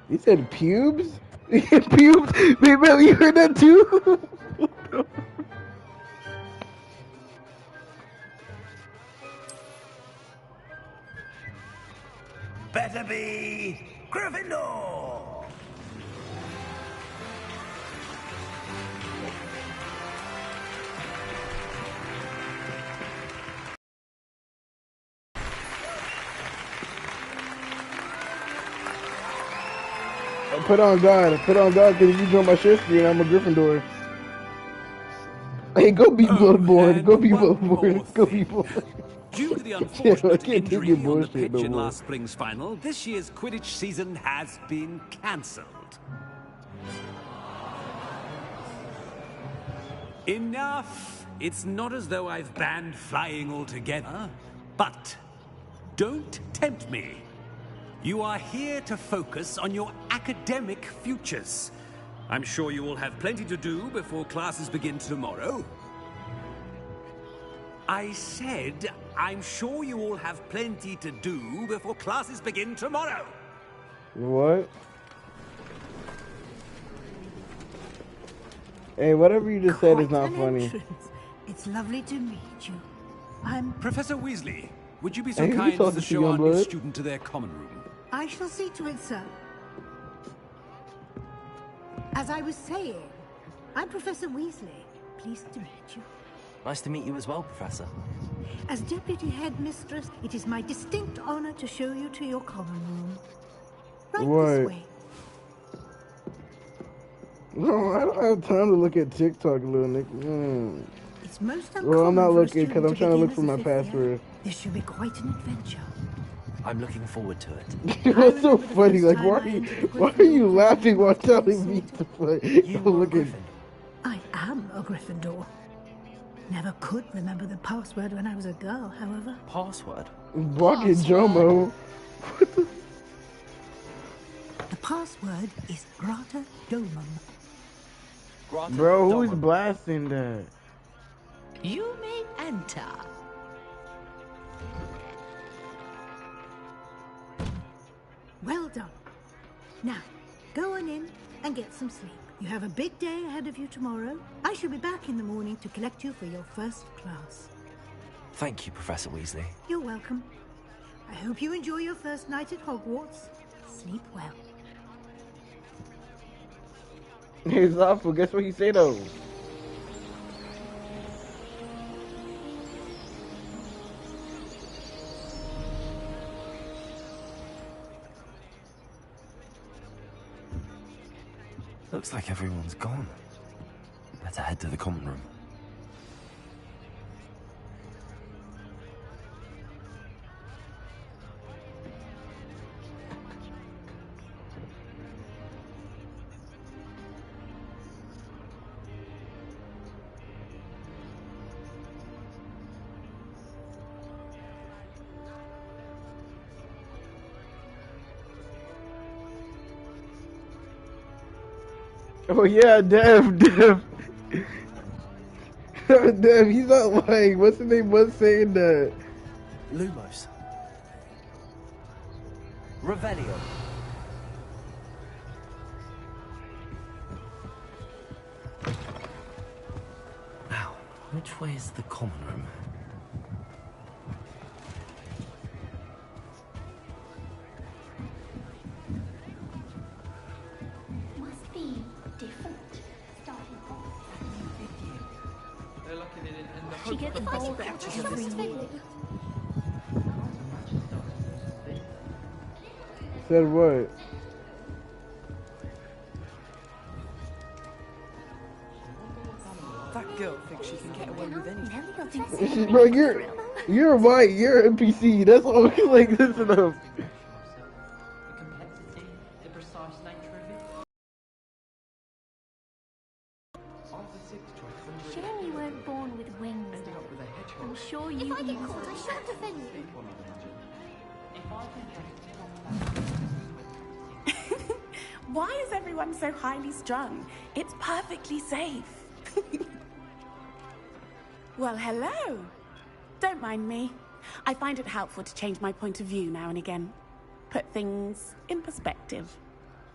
He said pubes? Pubes? Baby, you heard that too? Better be Gryffindor! Put on God, because if you join my shit screen, I'm a Gryffindor. Hey, go be Bloodborne, go be Bloodborne, go be Bloodborne. Due to the unfortunate injury on the pitch no in more. last spring's final, this year's Quidditch season has been cancelled. Enough! It's not as though I've banned flying altogether, but don't tempt me. You are here to focus on your academic futures. I'm sure you will have plenty to do before classes begin tomorrow. I said, I'm sure you all have plenty to do before classes begin tomorrow. What? Hey, whatever you just said is not funny. Entrance. It's lovely to meet you. I'm Professor Weasley. Would you be so kind as to show our new student to their common room? I shall see to it, sir. As I was saying, I'm Professor Weasley. Pleased to meet you. Nice to meet you as well, Professor. As Deputy Headmistress, it is my distinct honor to show you to your common room. Right this way. No, I don't have time to look at TikTok, little Nick. It's most uncommon. Well, I'm not for a looking because I'm student trying to look begin for as my a fifth year. password. This should be quite an adventure. I'm looking forward to it. What's so funny? Like, why are you laughing while telling me to play? Look at. I am a Gryffindor. Never could remember the password when I was a girl, however. Password? Bucket Jomo. The password is Grata Domum. Bro, who's blasting that? You may enter. Well done. Now, go on in and get some sleep. You have a big day ahead of you tomorrow. I shall be back in the morning to collect you for your first class. Thank you, Professor Weasley. You're welcome. I hope you enjoy your first night at Hogwarts. Sleep well. He's awful. Guess what he said though? Looks like everyone's gone. Better head to the common room. Oh yeah, Dev. Dev, he's not lying. What's his name was saying that? Lumos. Revelio. Now, which way is the common room? She gets all batches of this thing. Said what? That girl thinks she can get away with anything. Bro, you're white. You're an NPC. That's all. Like, listen up. precise nature of it. Shame you weren't born with wings. I'm sure you. If I get caught, I shan't defend you. Why is everyone so highly strung? It's perfectly safe. Well, hello. Don't mind me. I find it helpful to change my point of view now and again. Put things in perspective.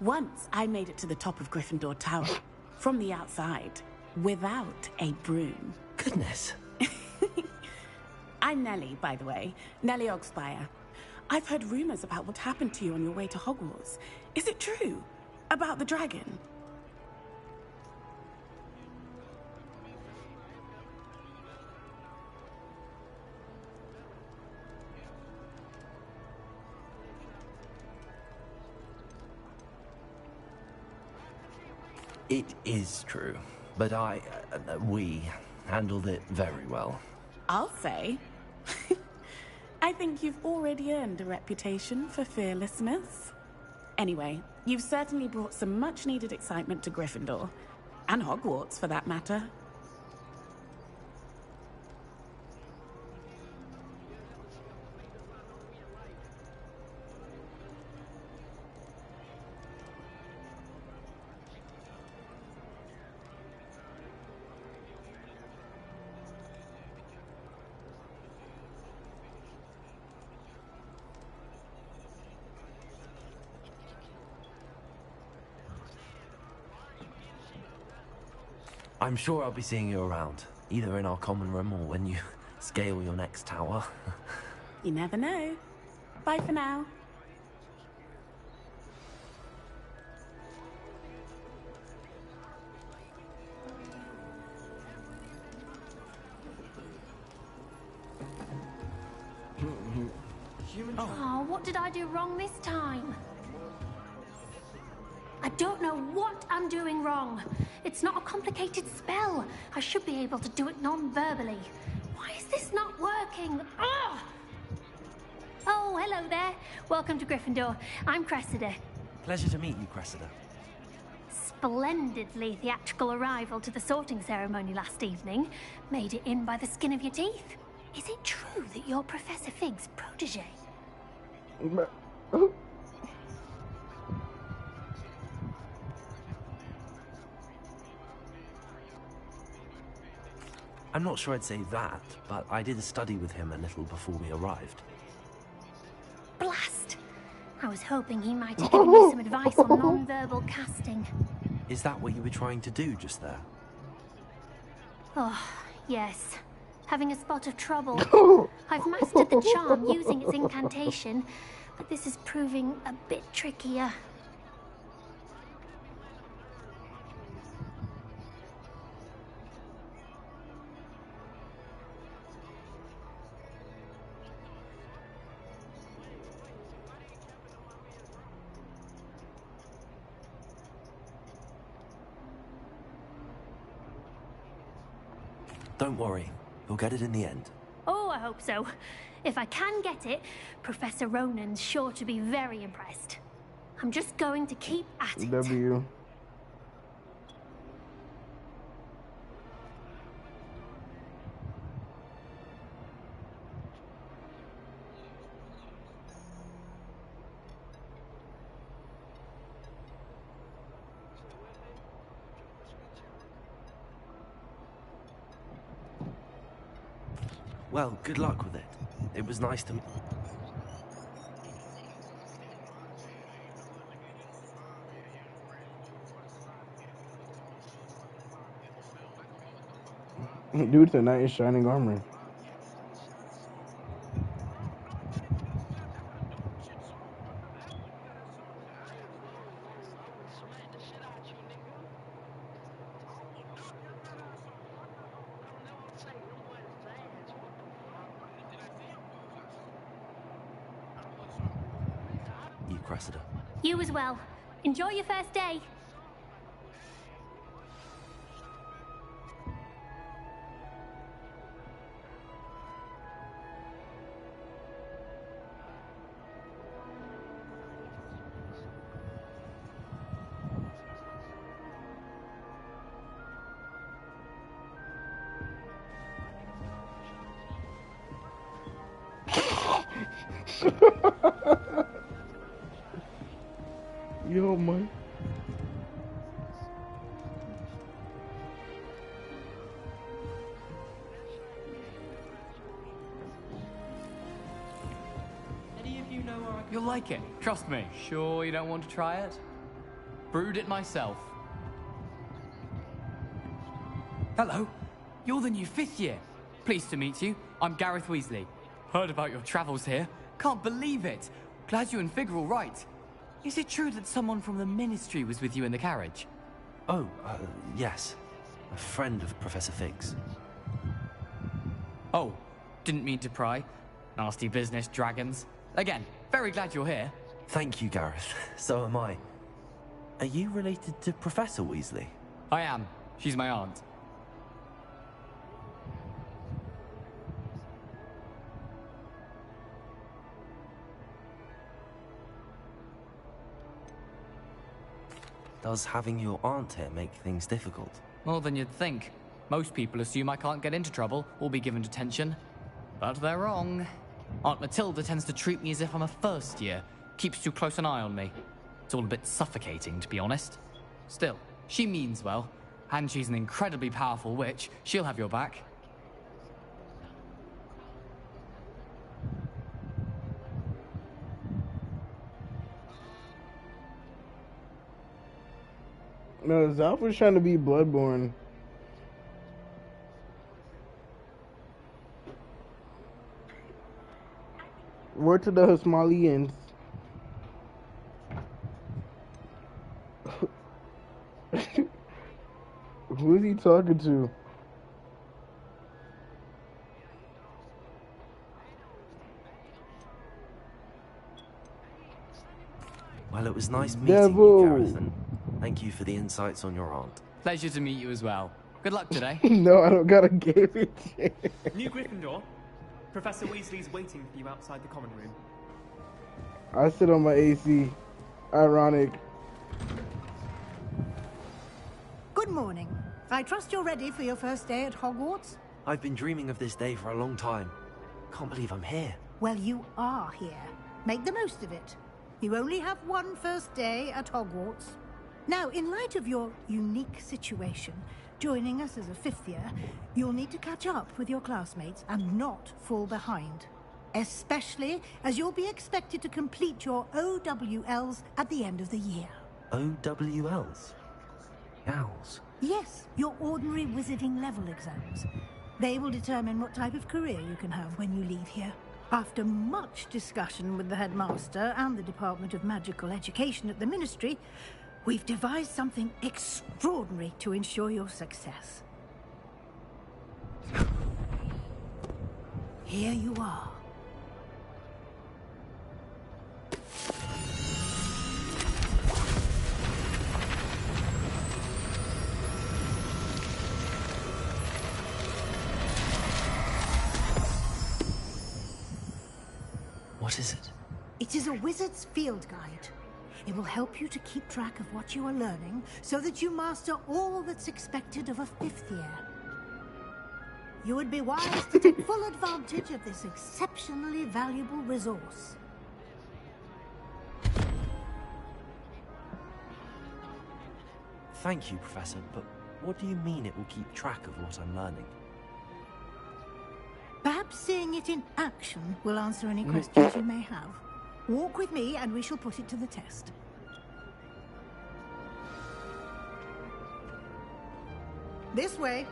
Once I made it to the top of Gryffindor Tower, from the outside, without a broom. Goodness. I'm Nellie, by the way. Nellie Ogspire. I've heard rumors about what happened to you on your way to Hogwarts. Is it true? About the dragon? It is true, but we handled it very well. I'll say. I think you've already earned a reputation for fearlessness. Anyway, you've certainly brought some much-needed excitement to Gryffindor. And Hogwarts, for that matter. I'm sure I'll be seeing you around, either in our common room or when you scale your next tower. You never know. Bye for now. Oh, what did I do wrong this time? I don't know what I'm doing wrong. It's not a complicated spell. I should be able to do it non-verbally. Why is this not working? Ugh! Oh, hello there. Welcome to Gryffindor. I'm Cressida. Pleasure to meet you, Cressida. Splendidly theatrical arrival to the sorting ceremony last evening. Made it in by the skin of your teeth. Is it true that you're Professor Fig's protege? I'm not sure I'd say that, but I did study with him a little before we arrived. Blast! I was hoping he might have given me some advice on non-verbal casting. Is that what you were trying to do just there? Oh, yes. Having a spot of trouble. I've mastered the charm using its incantation, but this is proving a bit trickier. Don't worry, you'll get it in the end. Oh, I hope so. If I can get it, Professor Ronan's sure to be very impressed. I'm just going to keep at it. W. Well, good luck with it. It was nice to meet. Dude, tonight is shining armor. You, Cressida. You as well. Enjoy your first day. Yo, man. Any of you know where I can... You'll like it. Trust me. Sure you don't want to try it? Brewed it myself. Hello. You're the new 5th year. Pleased to meet you. I'm Gareth Weasley. Heard about your travels here. Can't believe it. Glad you and Fig are all right. Is it true that someone from the Ministry was with you in the carriage? Oh, yes. A friend of Professor Fig's. Oh, didn't mean to pry. Nasty business, dragons. Again, very glad you're here. Thank you, Gareth. So am I. Are you related to Professor Weasley? I am. She's my aunt. Does having your aunt here make things difficult? More than you'd think. Most people assume I can't get into trouble or be given detention. But they're wrong. Aunt Matilda tends to treat me as if I'm a first year. Keeps too close an eye on me. It's all a bit suffocating, to be honest. Still, she means well. And she's an incredibly powerful witch. She'll have your back. No, Zalf was trying to be Bloodborne. Word to the Husmalians. Who is he talking to? Well, it was nice meeting Devil. you, Gareth, and thank you for the insights on your aunt. Pleasure to meet you as well. Good luck today. No, I don't got a game it. New Gryffindor. Professor Weasley's waiting for you outside the common room. I sit on my AC. Ironic. Good morning. I trust you're ready for your first day at Hogwarts? I've been dreaming of this day for a long time. Can't believe I'm here. Well, you are here. Make the most of it. You only have one first day at Hogwarts. Now, in light of your unique situation, joining us as a 5th year, you'll need to catch up with your classmates and not fall behind. Especially as you'll be expected to complete your OWLs at the end of the year. OWLs? Owls? Yes, your ordinary wizarding level exams. They will determine what type of career you can have when you leave here. After much discussion with the headmaster and the Department of Magical Education at the Ministry, we've devised something extraordinary to ensure your success. Here you are. What is it? It is a wizard's field guide. It will help you to keep track of what you are learning so that you master all that's expected of a 5th year. You would be wise to take full advantage of this exceptionally valuable resource. Thank you, Professor, but what do you mean it will keep track of what I'm learning? Perhaps seeing it in action will answer any questions you may have. Walk with me and we shall put it to the test. This way.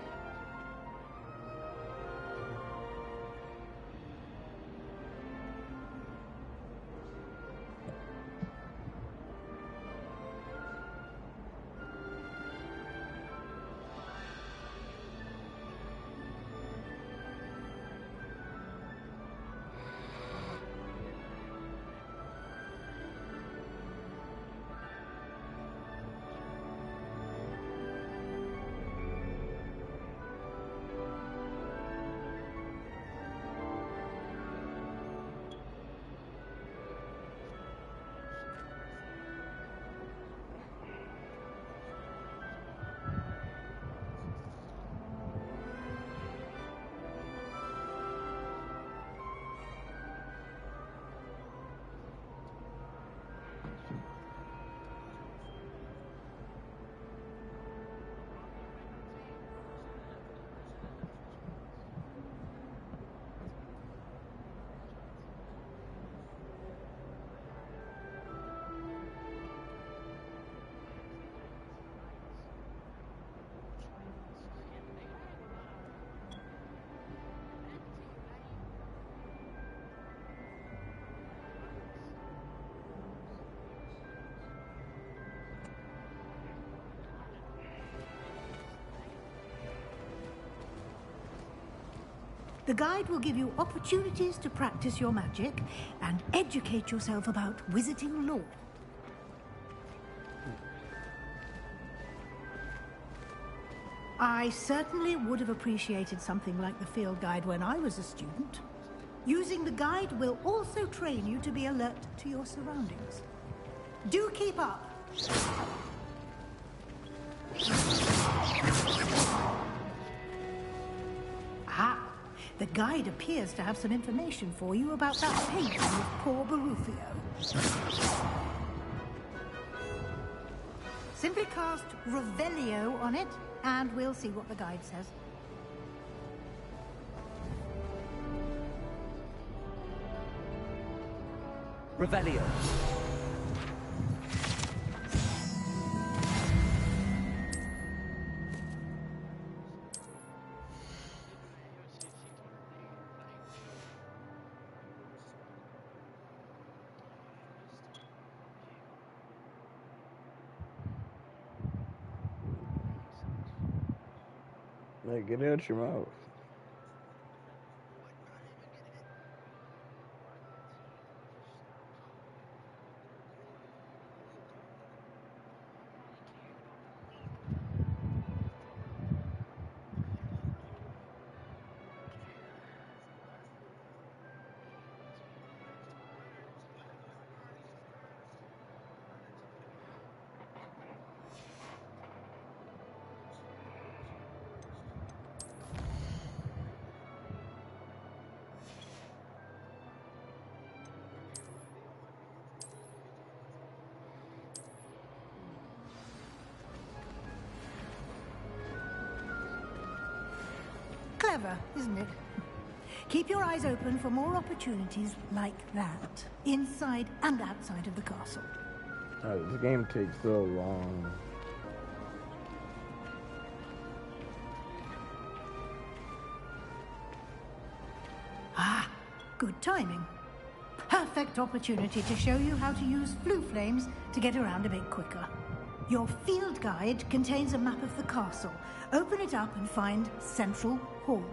The guide will give you opportunities to practice your magic and educate yourself about wizarding lore. I certainly would have appreciated something like the field guide when I was a student. Using the guide will also train you to be alert to your surroundings. Do keep up! Ah, the guide appears to have some information for you about that painting of poor Barufio. Simply cast Revelio on it, and we'll see what the guide says. Revelio. Like, get it out your mouth. Clever, isn't it? Keep your eyes open for more opportunities like that, inside and outside of the castle. This game takes so long. Ah, good timing. Perfect opportunity to show you how to use flue flames to get around a bit quicker. Your field guide contains a map of the castle. Open it up and find Central Hall.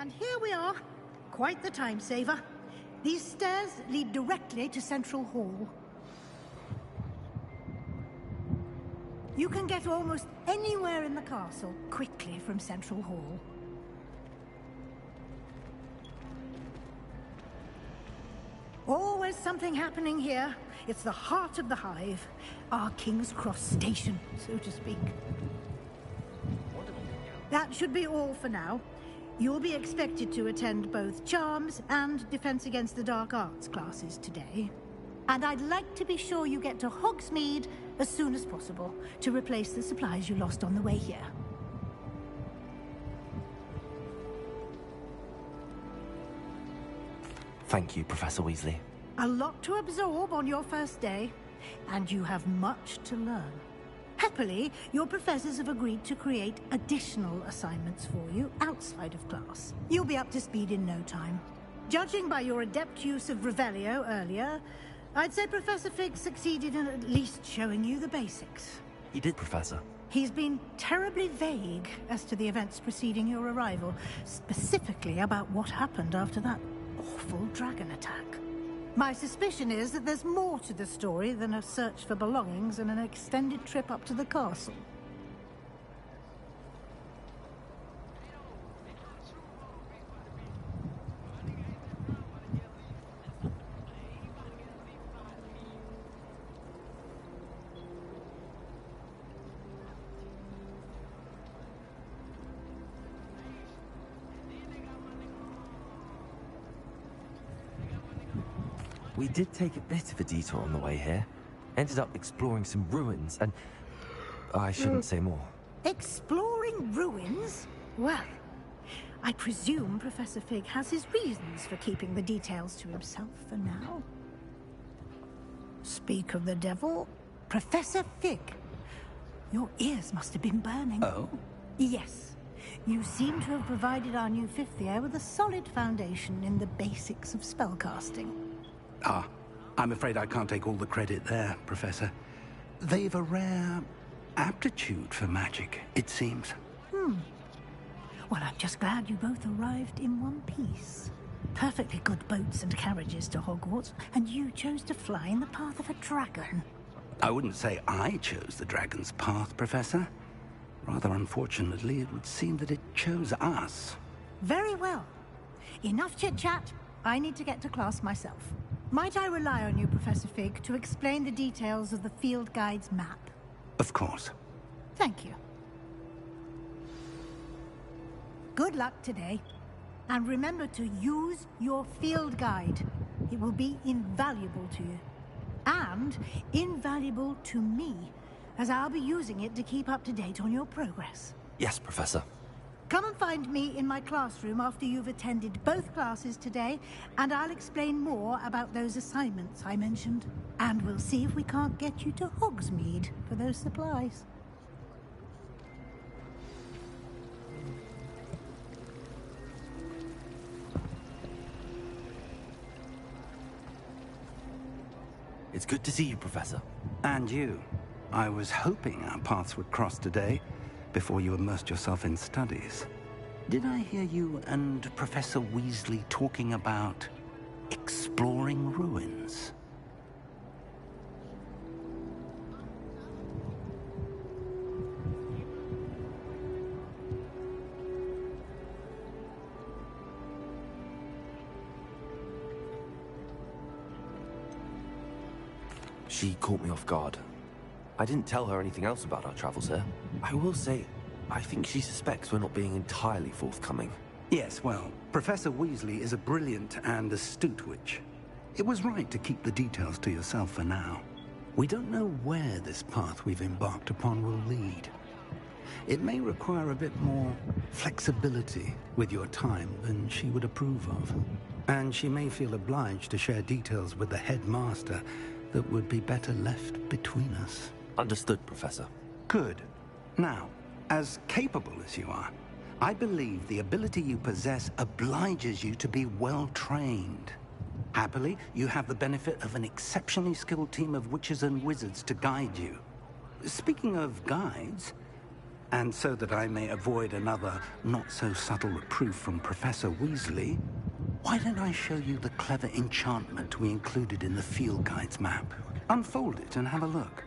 And here we are. Quite the time saver. These stairs lead directly to Central Hall. You can get almost anywhere in the castle quickly from Central Hall. Always something happening here. It's the heart of the hive. Our King's Cross station, so to speak. That should be all for now. You'll be expected to attend both Charms and Defense Against the Dark Arts classes today. And I'd like to be sure you get to Hogsmeade as soon as possible to replace the supplies you lost on the way here. Thank you, Professor Weasley. A lot to absorb on your first day, and you have much to learn. Happily, your professors have agreed to create additional assignments for you outside of class. You'll be up to speed in no time. Judging by your adept use of Revelio earlier, I'd say Professor Fig succeeded in at least showing you the basics. He did, Professor. He's been terribly vague as to the events preceding your arrival, specifically about what happened after that awful dragon attack. My suspicion is that there's more to the story than a search for belongings and an extended trip up to the castle. We did take a bit of a detour on the way here. Ended up exploring some ruins, and I shouldn't say more. Exploring ruins? Well, I presume Professor Fig has his reasons for keeping the details to himself for now. Speak of the devil, Professor Fig. Your ears must have been burning. Oh? Yes. You seem to have provided our new fifth year with a solid foundation in the basics of spellcasting. Ah, I'm afraid I can't take all the credit there, Professor. They've a rare aptitude for magic, it seems. Well, I'm just glad you both arrived in one piece. Perfectly good boats and carriages to Hogwarts, and you chose to fly in the path of a dragon. I wouldn't say I chose the dragon's path, Professor. Rather unfortunately, it would seem that it chose us. Very well. Enough chit-chat. I need to get to class myself. Might I rely on you, Professor Fig, to explain the details of the field guide's map? Of course. Thank you. Good luck today. And remember to use your field guide. It will be invaluable to you. And invaluable to me, as I'll be using it to keep up to date on your progress. Yes, Professor. Come and find me in my classroom after you've attended both classes today, and I'll explain more about those assignments I mentioned. And we'll see if we can't get you to Hogsmeade for those supplies. It's good to see you, Professor. And you. I was hoping our paths would cross today, before you immersed yourself in studies. Did I hear you and Professor Weasley talking about exploring ruins? She caught me off guard. I didn't tell her anything else about our travels here. I will say, I think she suspects we're not being entirely forthcoming. Yes, well, Professor Weasley is a brilliant and astute witch. It was right to keep the details to yourself for now. We don't know where this path we've embarked upon will lead. It may require a bit more flexibility with your time than she would approve of. And she may feel obliged to share details with the headmaster that would be better left between us. Understood, Professor. Good. Now, as capable as you are, I believe the ability you possess obliges you to be well-trained. Happily, you have the benefit of an exceptionally skilled team of witches and wizards to guide you. Speaking of guides, and so that I may avoid another not-so-subtle reproof from Professor Weasley, why don't I show you the clever enchantment we included in the field guide's map? Unfold it and have a look.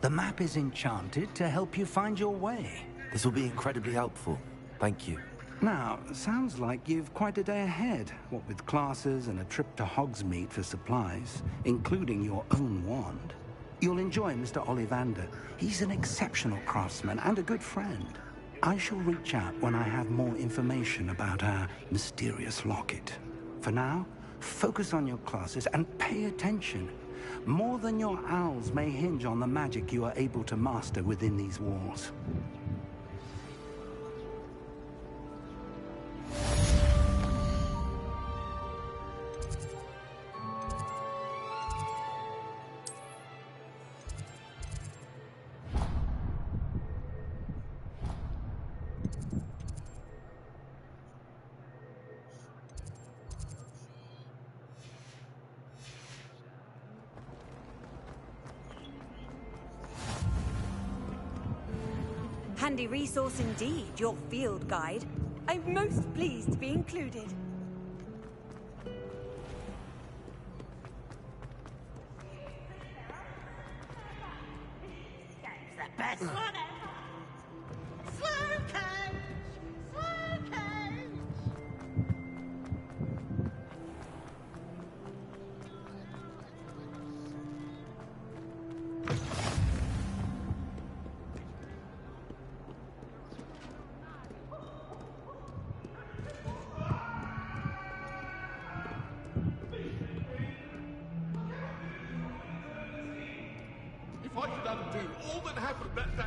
The map is enchanted to help you find your way. This will be incredibly helpful. Thank you. Now, sounds like you've quite a day ahead, what with classes and a trip to Hogsmeade for supplies, including your own wand. You'll enjoy Mr. Ollivander. He's an exceptional craftsman and a good friend. I shall reach out when I have more information about our mysterious locket. For now, focus on your classes and pay attention. More than your owls may hinge on the magic you are able to master within these walls. Handy resource indeed, your field guide. I'm most pleased to be included. The best one ever! Slow coach! Slow coach! If I could undo all that happened that day...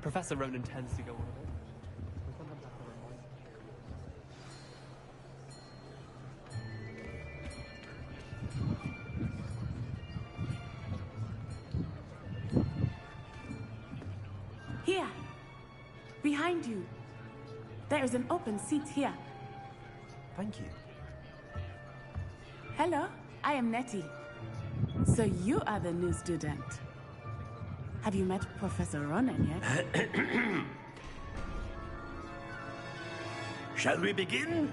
Professor Ronan tends to go on a bit. Here. Behind you. There is an open seat here. Thank you. Hello, I am Nettie. So you are the new student. Have you met Professor Ronan yet? Shall we begin?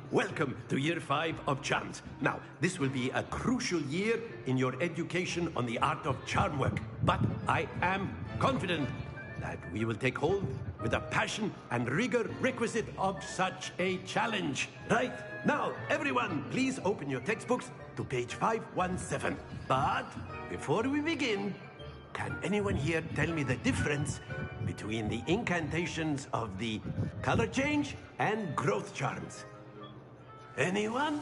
Welcome to Year 5 of Charms. Now, this will be a crucial year in your education on the art of charm work. But I am confident that we will take hold with the passion and rigor requisite of such a challenge. Right, now, everyone, please open your textbooks to page 517. But before we begin, can anyone here tell me the difference between the incantations of the color change and growth charms? Anyone?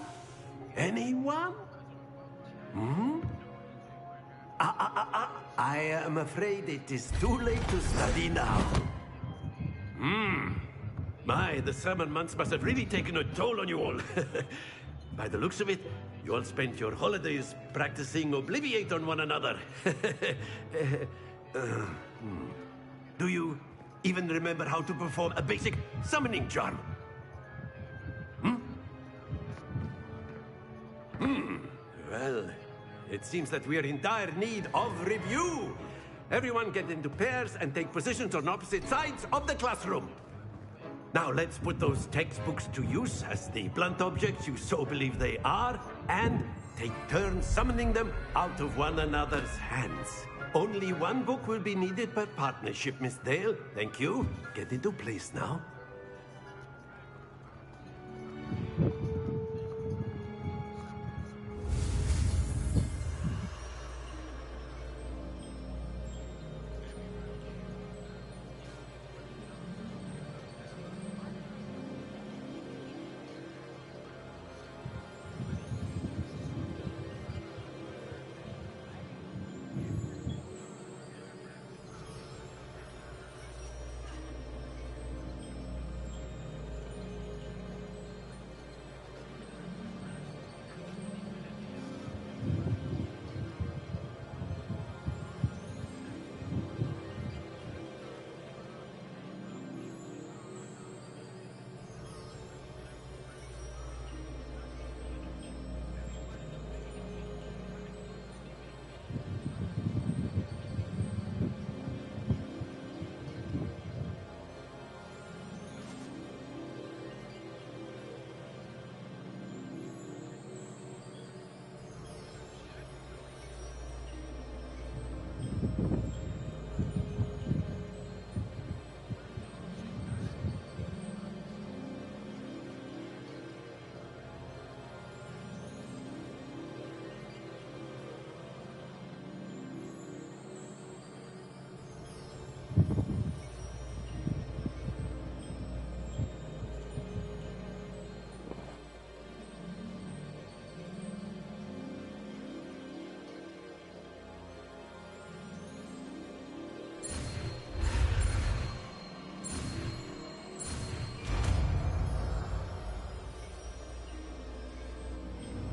Anyone? Hmm? I am afraid it is too late to study now. My, the summer months must have really taken a toll on you all. By the looks of it, you all spent your holidays practicing Obliviate on one another. Do you even remember how to perform a basic summoning charm? Well, it seems that we are in dire need of review. Everyone get into pairs and take positions on opposite sides of the classroom. Now let's put those textbooks to use as the blunt objects you so believe they are, and take turns summoning them out of one another's hands. Only one book will be needed per partnership, Miss Dale. Thank you. Get into place now.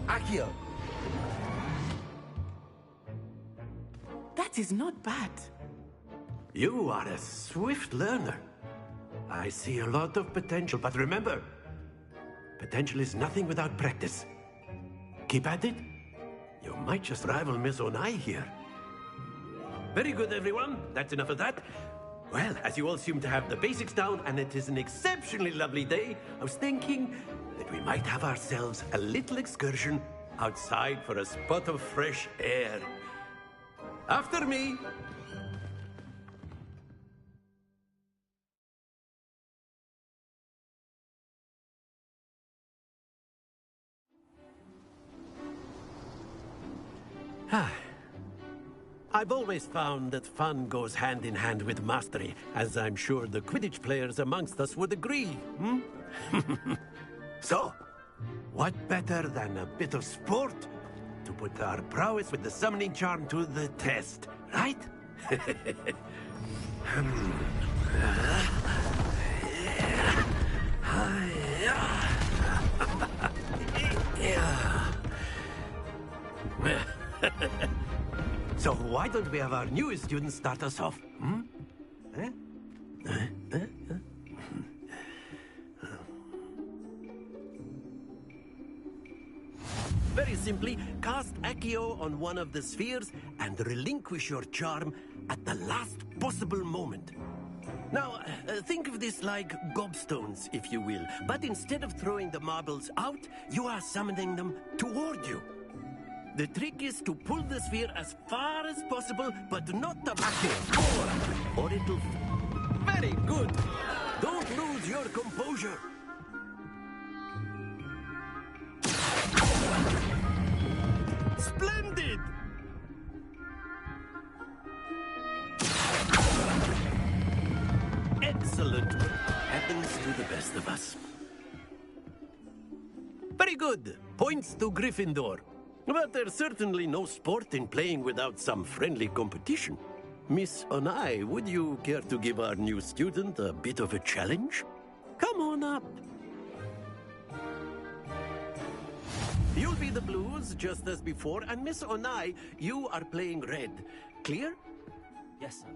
Akio. That is not bad. You are a swift learner. I see a lot of potential, but remember, potential is nothing without practice. Keep at it. You might just rival Miss Onai here. Very good, everyone. That's enough of that. Well, as you all seem to have the basics down, and it is an exceptionally lovely day, I was thinking that we might have ourselves a little excursion outside for a spot of fresh air. After me. I've always found that fun goes hand in hand with mastery, as I'm sure the Quidditch players amongst us would agree, So, what better than a bit of sport to put our prowess with the summoning charm to the test, right? So why don't we have our newest student start us off? Hmm? Eh? Very simply, cast Accio on one of the spheres and relinquish your charm at the last possible moment. Now, think of this like gobstones, if you will. But instead of throwing the marbles out, you are summoning them toward you. The trick is to pull the sphere as far as possible, but not the back or it'll... Very good! Don't lose your composure! Splendid! Excellent. Happens to the best of us. Very good. Points to Gryffindor. But there's certainly no sport in playing without some friendly competition. Miss Onai, would you care to give our new student a bit of a challenge? Come on up. You'll be the blues, just as before, and Miss Onai, you are playing red. Clear? Yes, sir.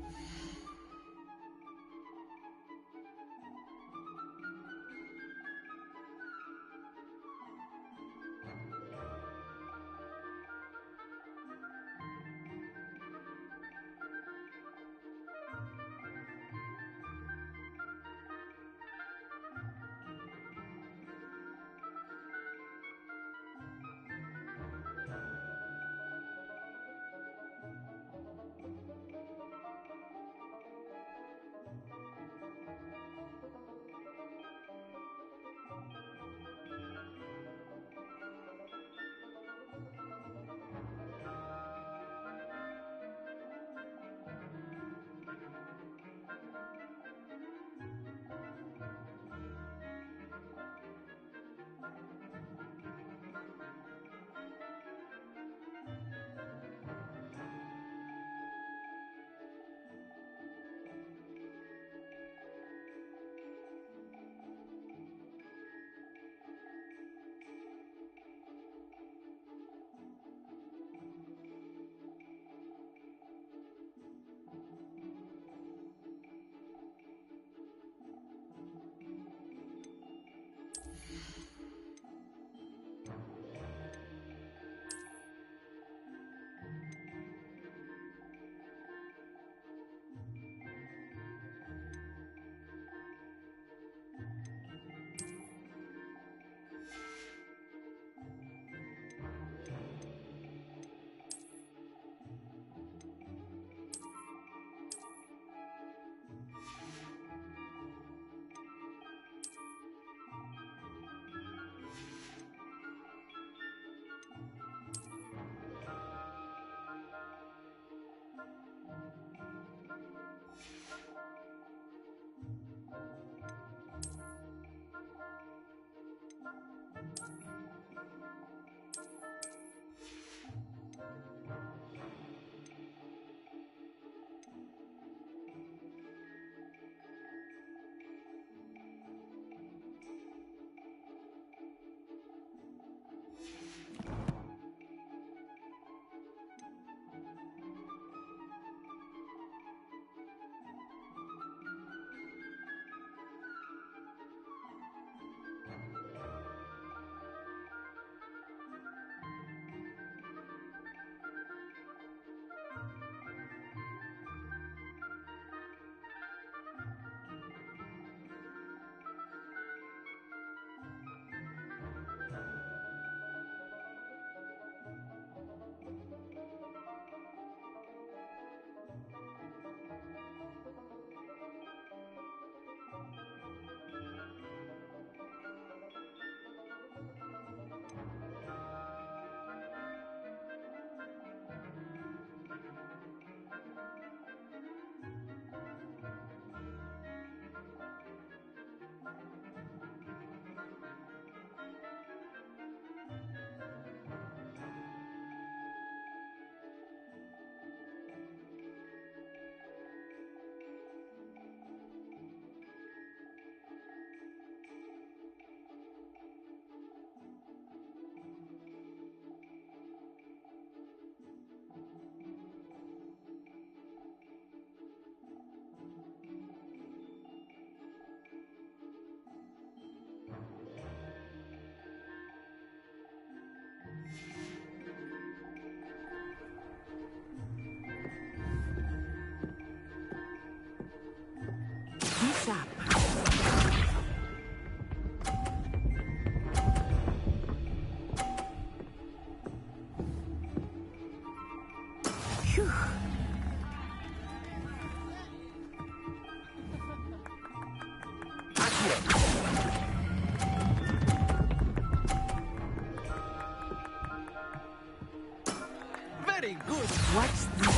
sharp. Phew. Very good. Watch this.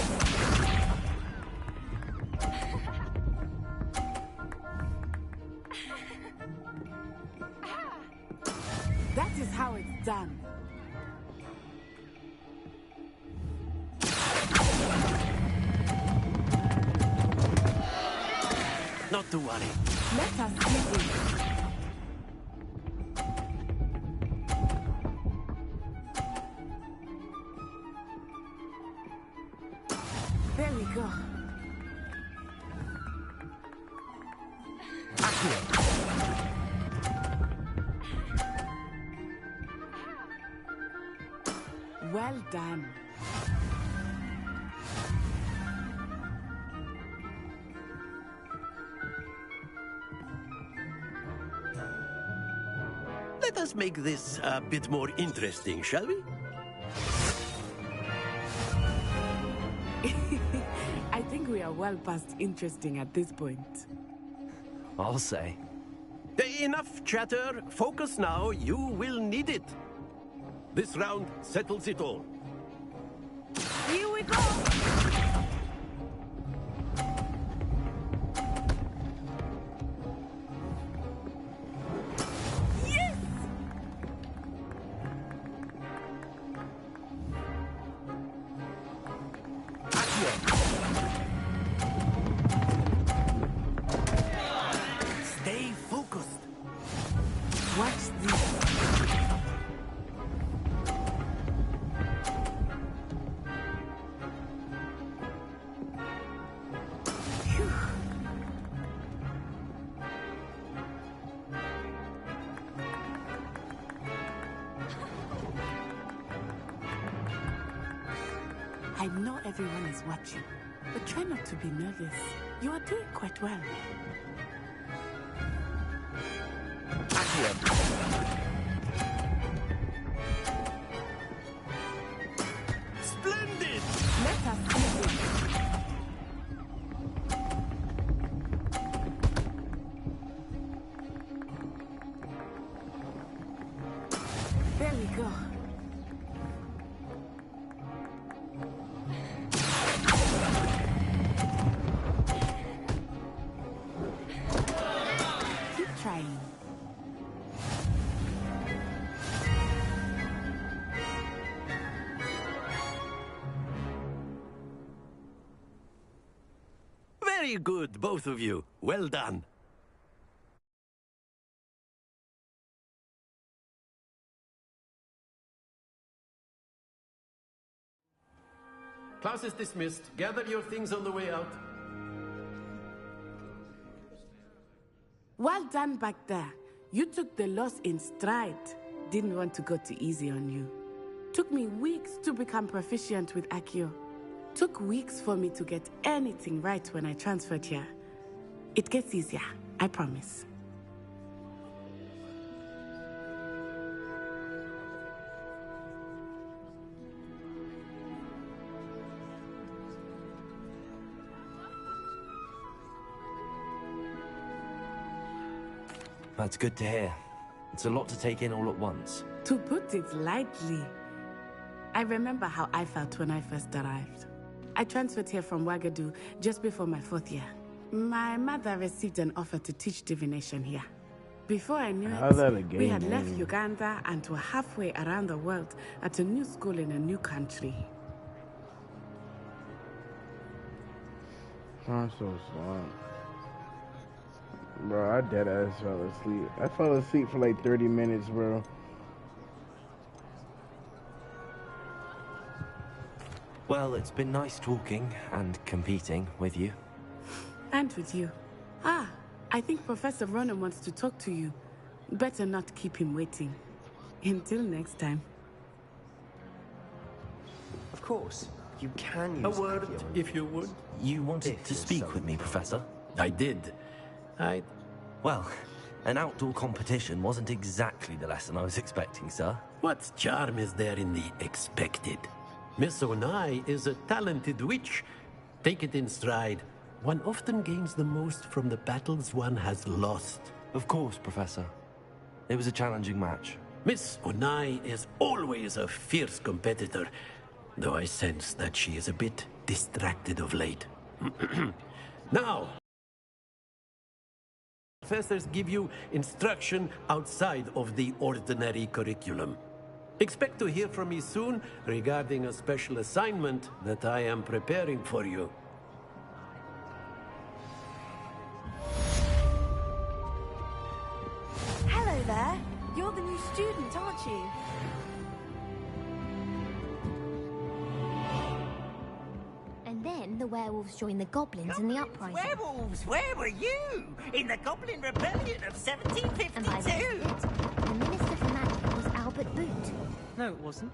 That is how it's done. Not to worry. Let us do this. There we go. Well done. Let us make this a bit more interesting, shall we? I think we are well past interesting at this point. I'll say. Enough chatter. Focus now. You will need it. This round settles it all. Here we go! Yes! Stay focused. Watch this. Phew. I know everyone is watching, but try not to be nervous. You are doing quite well. Splendid! Let us see this. There we go. Keep trying. Very good, both of you. Well done. Class is dismissed. Gather your things on the way out. Well done back there. You took the loss in stride. Didn't want to go too easy on you. Took me weeks to become proficient with Accio. Took weeks for me to get anything right when I transferred here. It gets easier, I promise. That's good to hear. It's a lot to take in all at once. To put it lightly, I remember how I felt when I first arrived. I transferred here from Ouagadougou just before my 4th year. My mother received an offer to teach divination here. Before I knew it, we had left Uganda and were halfway around the world at a new school in a new country. I'm so slumped. Bro, I dead ass fell asleep. I fell asleep for like 30 minutes, bro. Well, it's been nice talking and competing with you. And with you. Ah, I think Professor Ronan wants to talk to you. Better not keep him waiting. Until next time. Of course, you can use a word, if you would. You wanted to speak with me, Professor? I did. Well, an outdoor competition wasn't exactly the lesson I was expecting, sir. What charm is there in the expected? Miss Onai is a talented witch. Take it in stride. One often gains the most from the battles one has lost. Of course, Professor. It was a challenging match. Miss Onai is always a fierce competitor, though I sense that she is a bit distracted of late. Now, professors give you instruction outside of the ordinary curriculum. Expect to hear from me soon regarding a special assignment that I am preparing for you. Hello there. You're the new student, aren't you? And then the werewolves joined the goblins in the uprising. Werewolves, where were you? In the Goblin Rebellion of 1752? And by the end of it, the Minister for Magic was Albert Boot. No, it wasn't.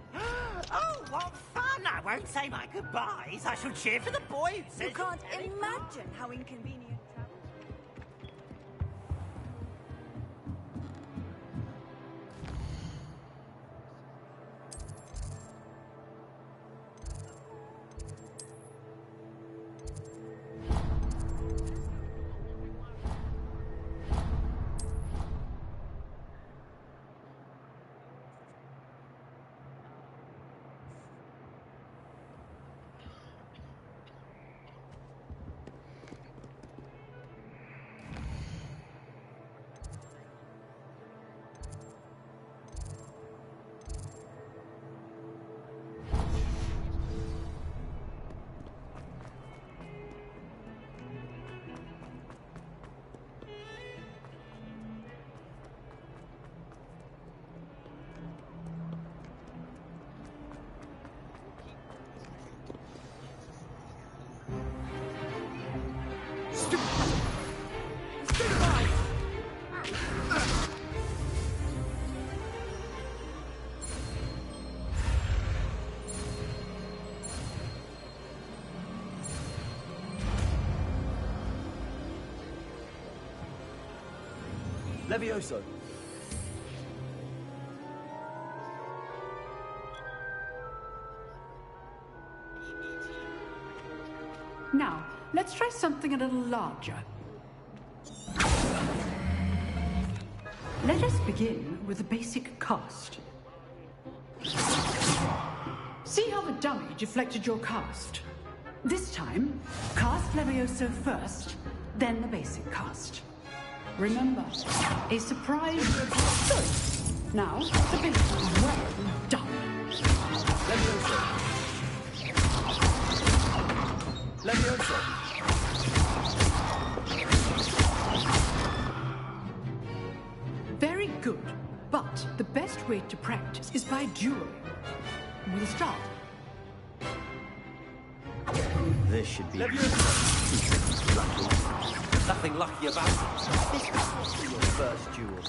Oh, what fun! I won't say my goodbyes. I shall cheer for the boy who says... You can't imagine how inconvenient... Levioso. Now, let's try something a little larger. Let us begin with the basic cast. See how the dummy deflected your cast? This time, cast Levioso first, then the basic cast. Remember, a surprise good. Now, the basic is well done. Levioso. Levioso. Very good, but the best way to practice is by dueling. We'll start. This should be lucky. Nothing lucky about it. This must be your first duel.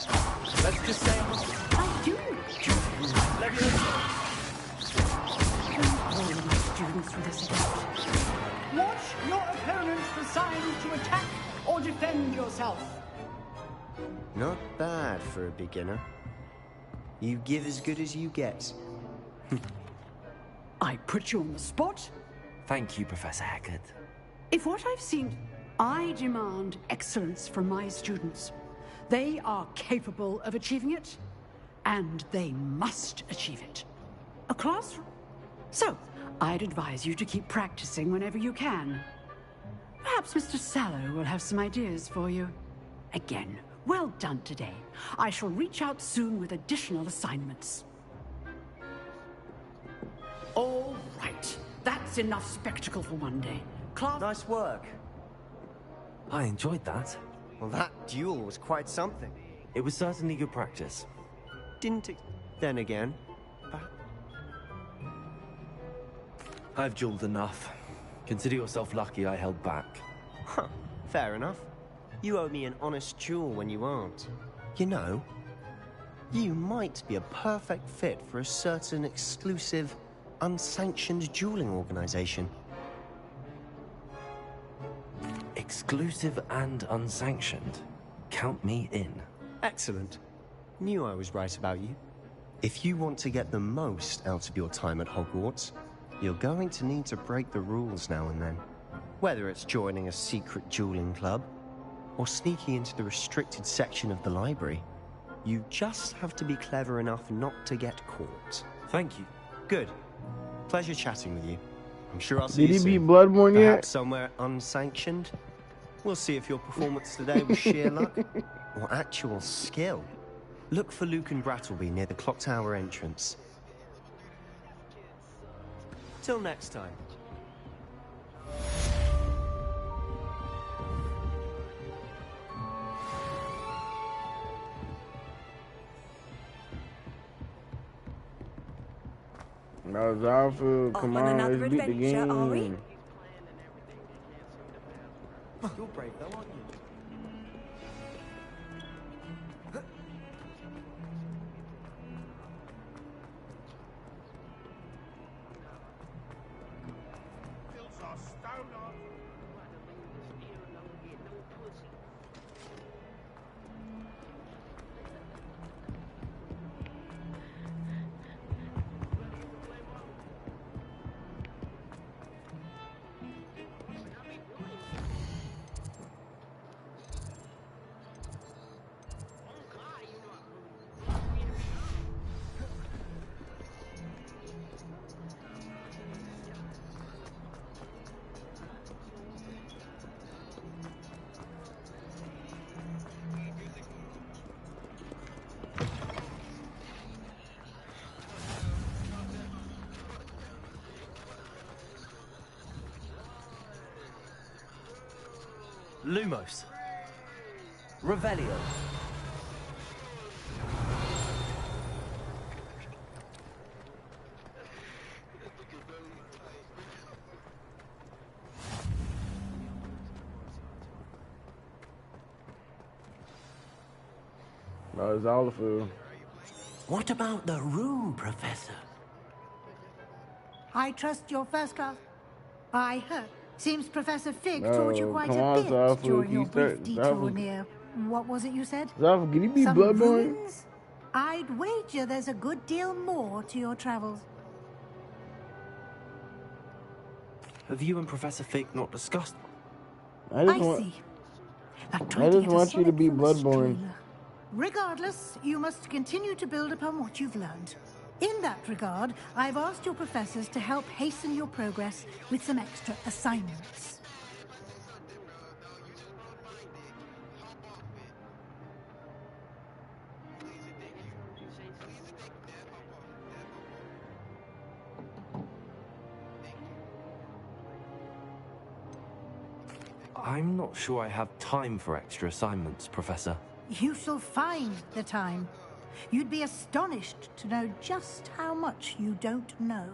Let's just say I do. Levioso. All my students with this again. Watch your opponent for signs to attack or defend yourself. Not bad for a beginner. You give as good as you get. I put you on the spot. Thank you, Professor Hackett. If what I've seen, I demand excellence from my students. They are capable of achieving it, and they must achieve it. A classroom? So, I'd advise you to keep practicing whenever you can. Perhaps Mr. Sallow will have some ideas for you. Again, well done today. I shall reach out soon with additional assignments. All right. That's enough spectacle for one day. Class... Nice work. I enjoyed that. Well, that duel was quite something. It was certainly good practice. Didn't it? Then again... I've dueled enough. Consider yourself lucky I held back. Huh, fair enough. You owe me an honest duel when you aren't. You know, you might be a perfect fit for a certain exclusive, unsanctioned dueling organization. Exclusive and unsanctioned. Count me in. Excellent. Knew I was right about you. If you want to get the most out of your time at Hogwarts, you're going to need to break the rules now and then. Whether it's joining a secret dueling club, or sneaking into the restricted section of the library, you just have to be clever enough not to get caught. Thank you. Good. Pleasure chatting with you. I'm sure I'll see you soon. Did he beat Bloodborne yet? Perhaps somewhere unsanctioned? We'll see if your performance today was sheer luck or actual skill. Look for Luke and Brattleby near the clock tower entrance. Till next time. No, Zalfu, come on, let's beat the game. You're brave though, aren't you? Lumos. Revelio. No, it's all the food. What about the room, Professor? I trust your first class. I heard. Seems Professor Fig No, taught you quite come a on, bit Zalfu, during your you brief start- detour Zalfu. near... What was it you said? Zalfu, can you beat Some Bloodborne? ruins? I'd wager there's a good deal more to your travels. Have you and Professor Fig not discussed? I just want you to beat Bloodborne. Regardless, you must continue to build upon what you've learned. In that regard, I've asked your professors to help hasten your progress with some extra assignments. I'm not sure I have time for extra assignments, Professor. You shall find the time. You'd be astonished to know just how much you don't know.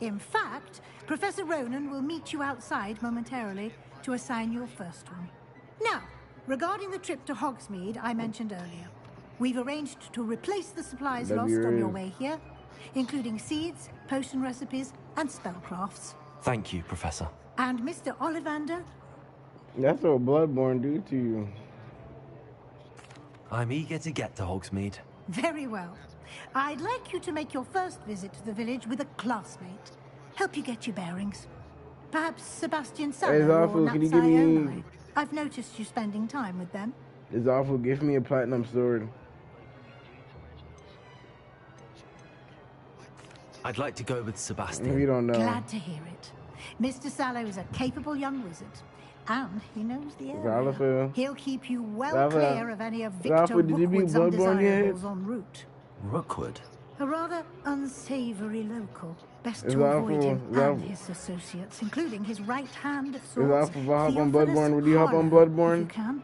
In fact, Professor Ronan will meet you outside momentarily to assign your first one. Now, regarding the trip to Hogsmeade I mentioned earlier, we've arranged to replace the supplies lost on your way here, including seeds, potion recipes, and spellcrafts. Thank you, Professor. And Mr. Ollivander? That's what Bloodborne do to you. I'm eager to get to Hogsmeade. Very well. I'd like you to make your first visit to the village with a classmate. Help you get your bearings. Perhaps Sebastian Sallow Zalfu, or can you give me- Natsai. I've noticed you spending time with them. It's awful. Give me a platinum sword. I'd like to go with Sebastian. You don't know. Glad to hear it. Mr. Sallow is a capable young wizard. And he knows the area. Zalfu. He'll keep you well Zalfu. clear of any of Victor Zalfu, did you beat Rookwood's Bloodborne yet? undesirables en route. Rookwood? A rather unsavory local. Best to Zalfu, avoid him and Zalfu. his associates, including his right hand of Is sorts. Alpha hop on Theophilus Bloodborne? Would you hop on Harlow, Bloodborne? if you can.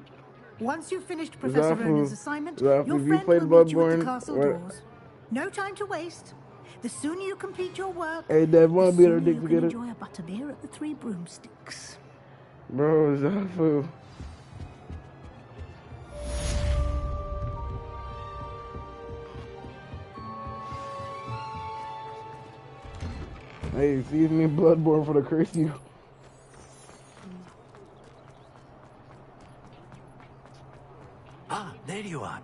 Once you've finished Professor Zalfu, Ronan's assignment, Zalfu, your if you friend played will meet you at Bloodborne, the castle what- doors. No time to waste. The sooner you complete your work, Hey, Dad, the wanna be sooner our dick you can together? enjoy a butterbeer at the Three Broomsticks. Bro, Zalfu. Hey, see me Bloodborne for the curse you. Ah, there you are.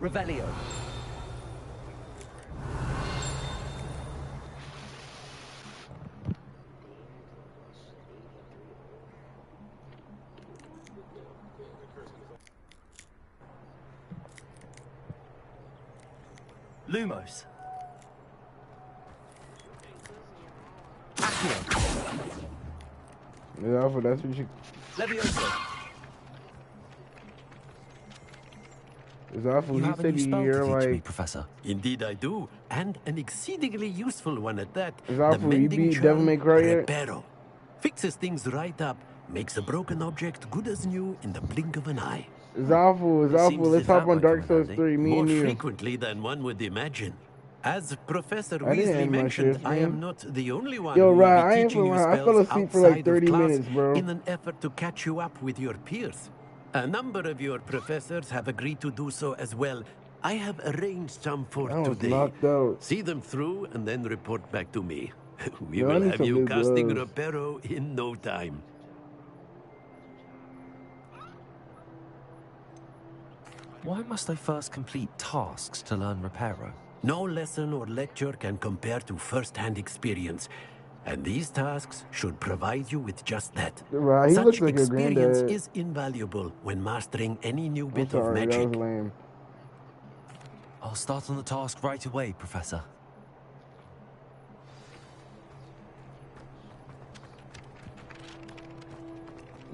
Revelio. Lumos. Yeah, but that's what you. Levioso. It's awful. You He have a said new you spell hear to teach me, like. Professor. Indeed I do, and an exceedingly useful one at that. It's The awful. You mending beat Devil charm, May Cry yet? Reparo. Fixes things right up, makes a broken object good as new in the blink of an eye. It's awful. It's It awful. seems Let's as if that hop on might Dark come Souls handy. 3. Me More and you. frequently than one would imagine. As Professor I didn't Weasley end my mentioned, shift, I am man. not the only one Yo, who will Ryan, I be ain't teaching gonna you lie. I fell spells asleep for like outside 30 of class minutes, bro. in an effort to catch you up with your peers. A number of your professors have agreed to do so as well. I have arranged some for I was today. knocked out. See them through and then report back to me. We Yo, I will need have some you new casting gloves. Reparo in no time. Why must I first complete tasks to learn Reparo? No lesson or lecture can compare to first-hand experience. And these tasks should provide you with just that. Right, he Such looks like your experience granddad. is invaluable when mastering any new I'm bit of sorry, that magic. was lame. I'll start on the task right away, Professor.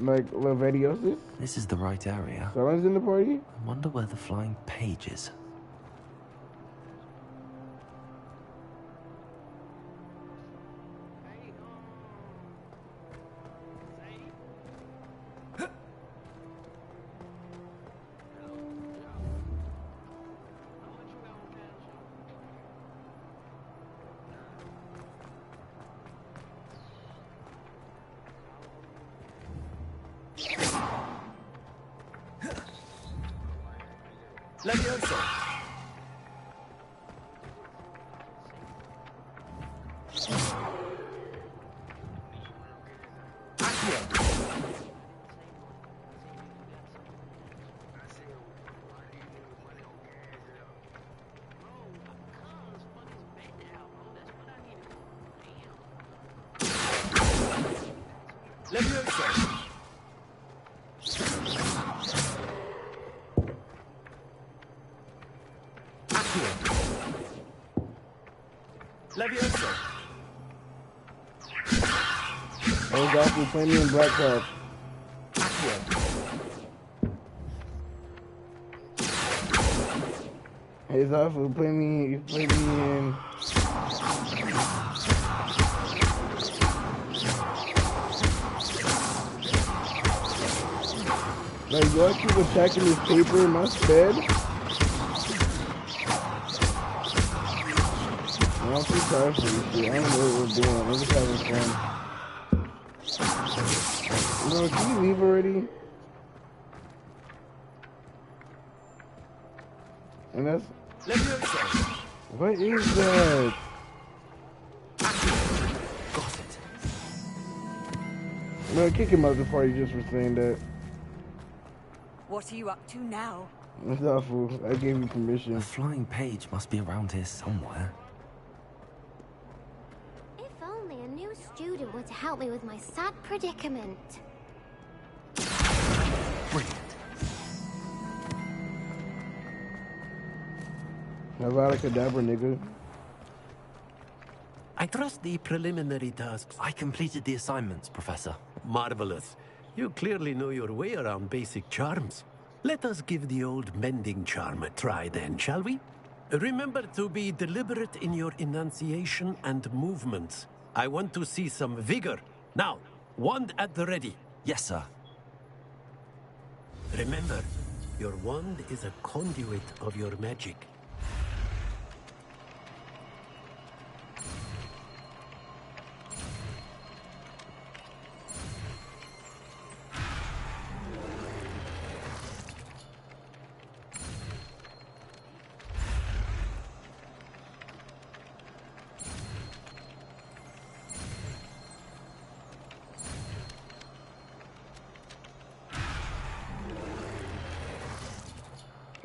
Like Levidiosis? This is the right area. Someone's in the party? I wonder where the flying page is. Levioso. Levioso. Levioso. Oh, God, we play me in Black Cloud. Hey, Zafu, play me in. Like, do I keep attacking this paper in my bed? I'm too tired for this shit. I don't know what we're doing. We're just having fun. No, can you leave already? And that's... What is that? Got it. No, kick him out of the party just for saying that. What are you up to now? That's awful. I gave you permission. The flying page must be around here somewhere. If only a new student were to help me with my sad predicament. Brilliant. Avada Kedavra, nigga. I trust the preliminary tasks. I completed the assignments, Professor. Marvelous. You clearly know your way around basic charms. Let us give the old mending charm a try then, shall we? Remember to be deliberate in your enunciation and movements. I want to see some vigor. Now, wand at the ready. Yes, sir. Remember, your wand is a conduit of your magic.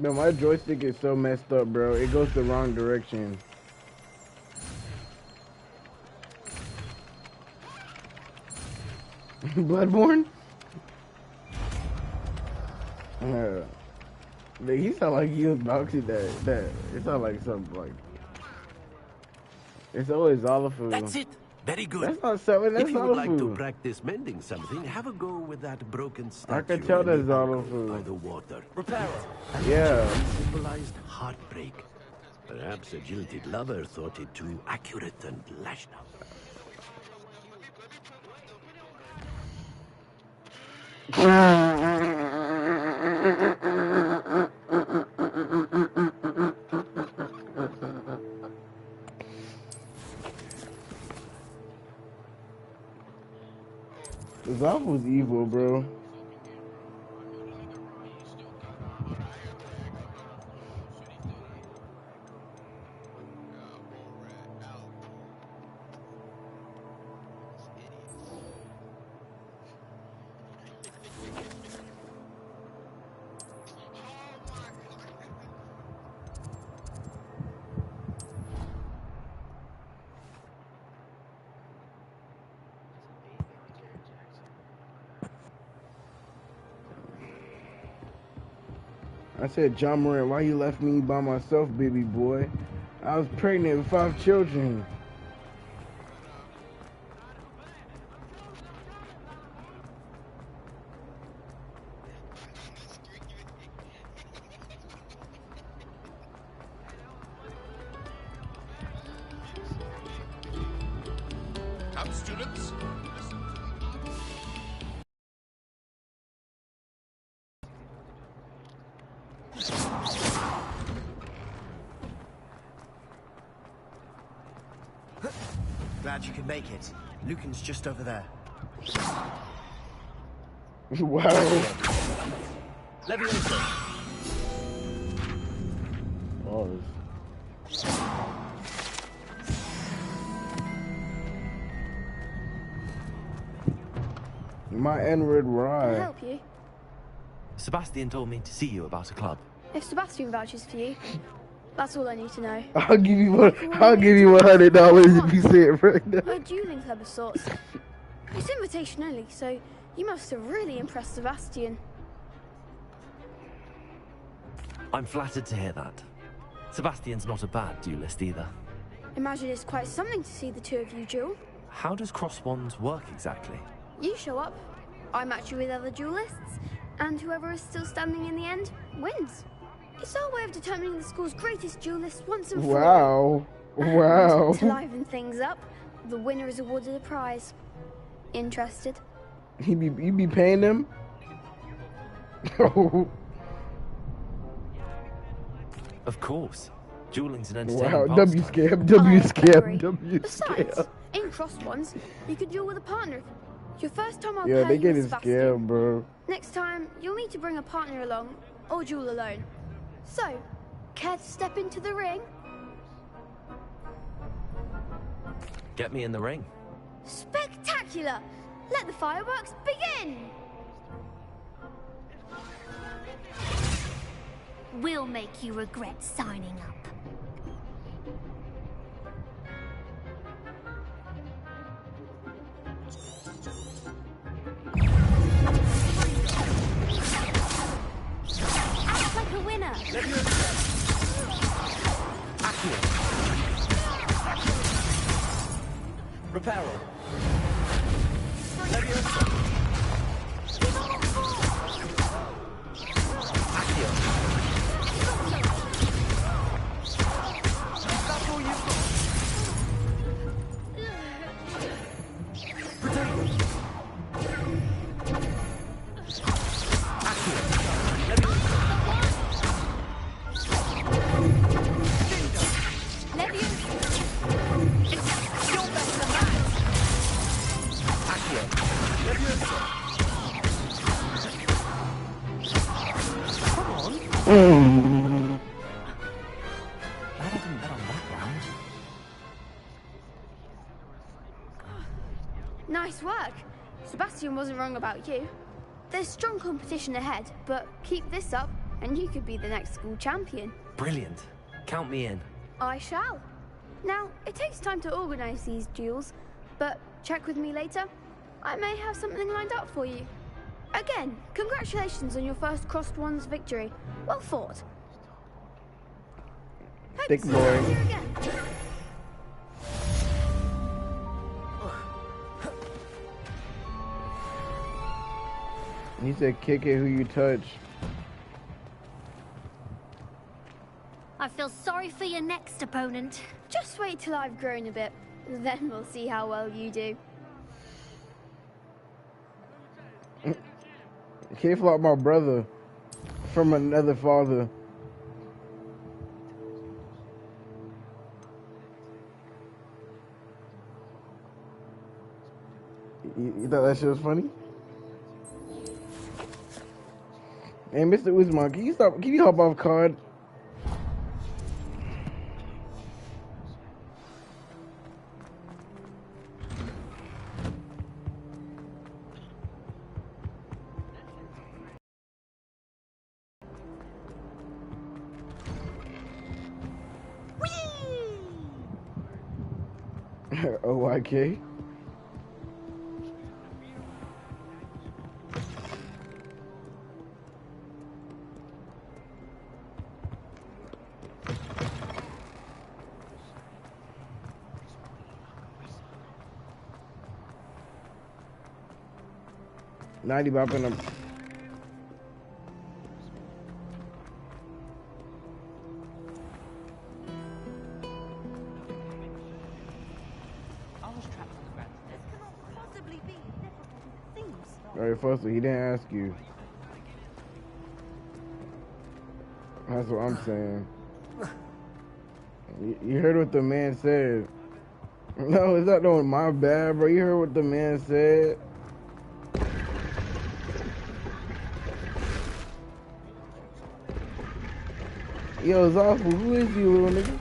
No, my joystick is so messed up, bro. It goes the wrong direction. Bloodborne? He sound like he was boxing that. It sound like something like. It's always all of food. That's it. Very good. That's not something. That's if you all would of like food. to practice mending something, have a go with that broken statue. I can tell that's all alcove of food. by the water. Repair it. Yeah. Symbolized heartbreak. Perhaps a jilted lover thought it too accurate and lashed out. Zaf was evil, bro. I said, John Moran, why you left me by myself, baby boy? I was pregnant with 5 children. Come, students. Glad you could make it. Lucan's just over there. Wow. Oh. My N-word Can I ride. help you? Sebastian told me to see you about a club. If Sebastian vouches for you, that's all I need to know. I'll give you $100 if you say it right now. A dueling club of sorts. It's invitation only, so you must have really impressed Sebastian. I'm flattered to hear that. Sebastian's not a bad duelist either. Imagine it's quite something to see the two of you duel. How does cross wands work exactly? You show up, I match you with other duelists, and whoever is still standing in the end wins. It's our way of determining the school's greatest duelist once and for all. Wow. Wow. And to liven things up, the winner is awarded a prize. Interested? You be paying them? Of course. Dueling's an entertaining Wow, pastime. W-scam. Besides, in cross ones, you could duel with a partner. Your first time I'll Yeah, pair they you get with it Sebastian. scammed, bro. Next time, you'll need to bring a partner along, or duel alone. So, care to step into the ring? Get me in the ring. Spectacular! Let the fireworks begin! We'll make you regret signing up. Act like a winner! Reparo. Nice work. Sebastian wasn't wrong about you. There's strong competition ahead, but keep this up and you could be the next school champion. Brilliant. Count me in. I shall. Now, it takes time to organise these duels, but check with me later. I may have something lined up for you. Again, congratulations on your first Crossed Wands victory. Well fought. Thick boy. He said, kick it who you touch. I feel sorry for your next opponent. Just wait till I've grown a bit. Then we'll see how well you do. Can't flop my brother from another father. You thought that shit was funny? Hey, Mr. WhoIsSeann, can you stop? Can you hop off card? OYK. $90 bopping up. Alright, Foster, he didn't ask you. That's what I'm saying. You heard what the man said. No, it's not no my bad, bro. You heard what the man said. Yo, it's awful. Who is you, little nigga?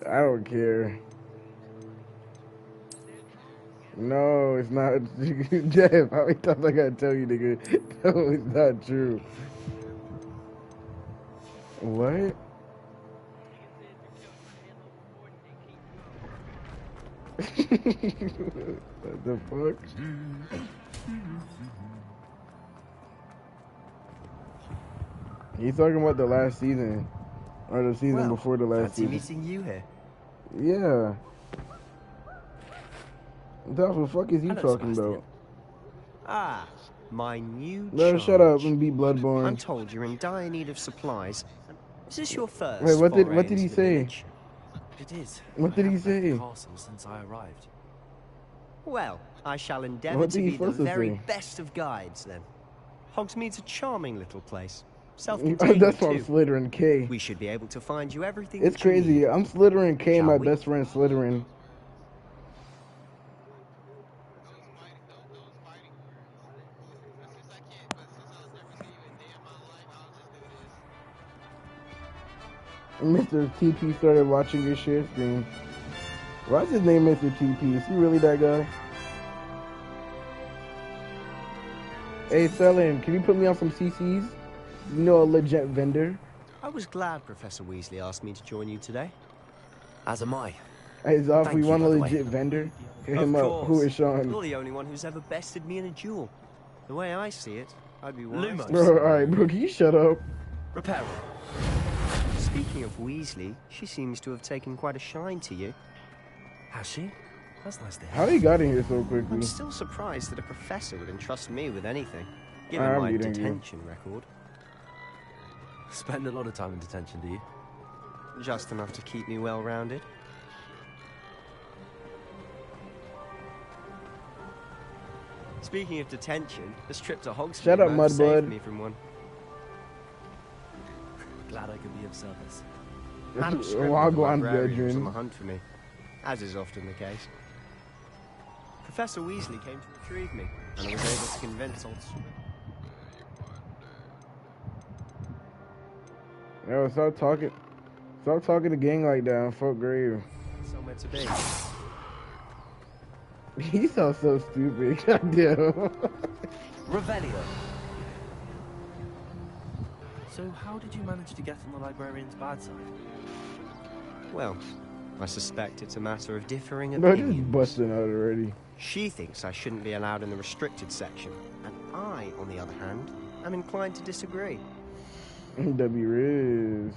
I don't care. No, it's not. Jeff, how many times I gotta tell you, nigga? No, it's not true. What? What the fuck? He's talking about the last season. Or the season before the last season. Meeting you here. Yeah. What the fuck is he talking about? Ah, my new No, charge. shut up and be Bloodborne. I'm told you're in dire need of supplies. Is this your first? Wait, what did he say? It is. What did he say? Castle since I arrived. Well, I shall endeavour to be the very best of guides then. Hogsmeade's a charming little place. Self-contained That's why I'm too. Slytherin K. We should be able to find you everything. It's crazy. I'm Slytherin K, my best friend Slytherin. Mr. TP started watching your share stream. Why's his name Mr. TP? Is he really that guy? Hey, Selin, can you put me on some CCs? You know, a legit vendor. I was glad Professor Weasley asked me to join you today. As am I. Hey, Zoff, we want a legit vendor. Hit him up. WhoIsSeann? You're the only one who's ever bested me in a duel. The way I see it, I'd be wise. Bro, alright, bro, can you shut up? Repair. Speaking of Weasley, she seems to have taken quite a shine to you. Has she? That's nice to hear. How he got in here so quickly? I'm still surprised that a professor would entrust me with anything, given my detention record. Spend a lot of time in detention, do you? Just enough to keep me well-rounded. Speaking of detention, this trip to Hogsmeade Shut up, might have saved Mudblood. me from one. Glad I could be of service. Madam Wagwan Librarian was on brethren. the hunt for me, as is often the case. Professor Weasley came to retrieve me, and I was able to convince old... Yo, stop talking. Stop talking to gang like that on fuck grave. So meant to be. He sounds so stupid. Goddamn. Revelio. So how did you manage to get on the librarian's bad side? Well, I suspect it's a matter of differing No, opinions. just busting out already. She thinks I shouldn't be allowed in the restricted section, and I, on the other hand, am inclined to disagree. W.Is.